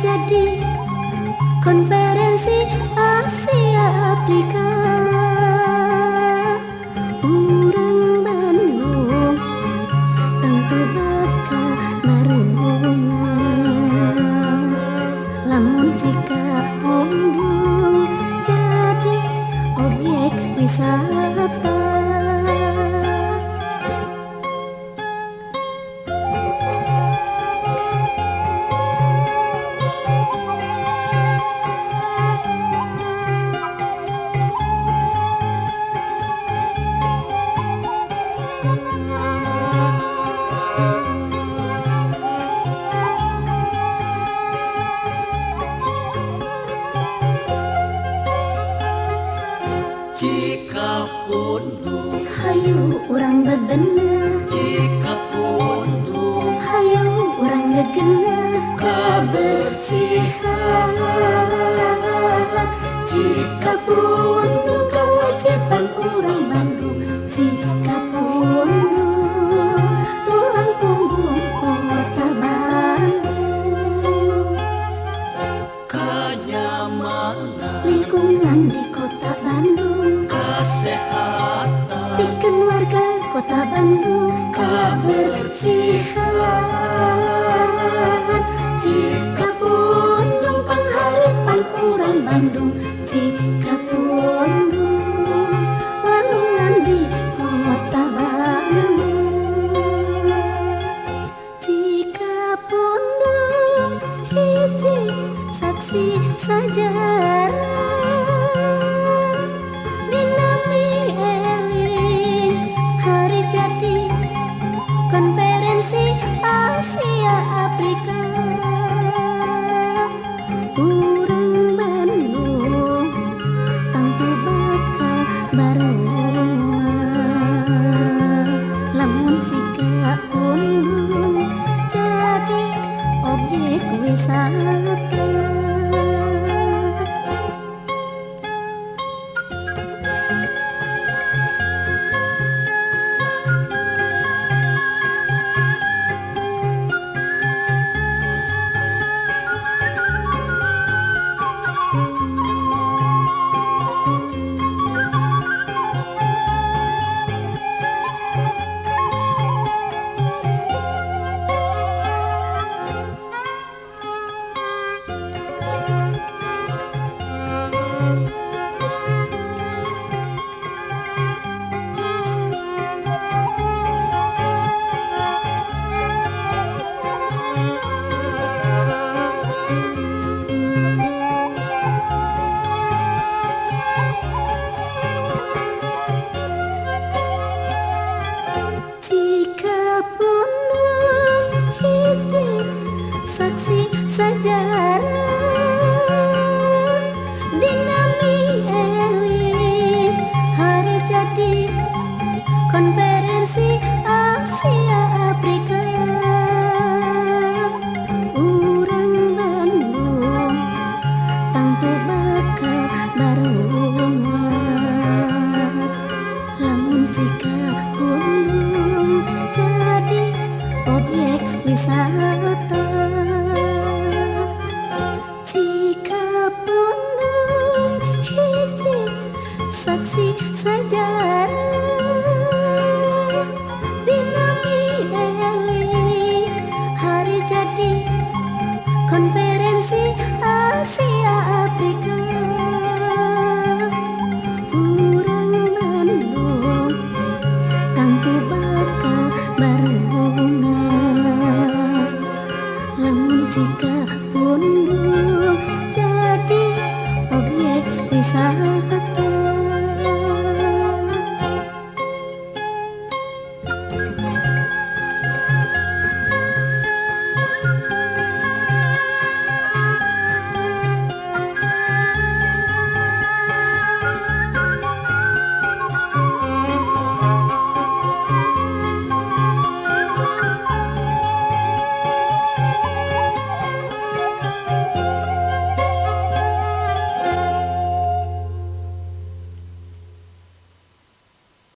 jadi konferensi Asia Afrika. Urang Bandung tentu bakal marungan lamun jika Bandung jadi objek wisata. Jika Bandung Hayu urang bebenah, jika Bandung hayu urang gegenah kebersihan, jika Bandung kewajiban urang Bandung, jika Bandung tulang punggung kota Bandung, kenyamanan, lingkungan di kota Bandung, kesehatan, bikin warga kota Bandung kebersihan. Jika Bandung pengharapan urang Bandung, jika Bandung walungan di kota Bandung, jika Bandung hiji saksi sejarah dinami eling hari jadi konferensi Asia Afrika. Urang Bandung tentu bakal barungan lamun jika Bandung jadi objek wisata. Jika Bandung hiji saksi sejarah dinami eling hari jadi konferensi Asia Afrika. Urang Bandung tentu bakal barungan lamun jika Bandung jadi objek wisata. Jika Bandung hiji saksi sejarah dinami eling hari jadi konferensi Asia Afrika. Urang Bandung tentu bakal barungan lamun jika Bandung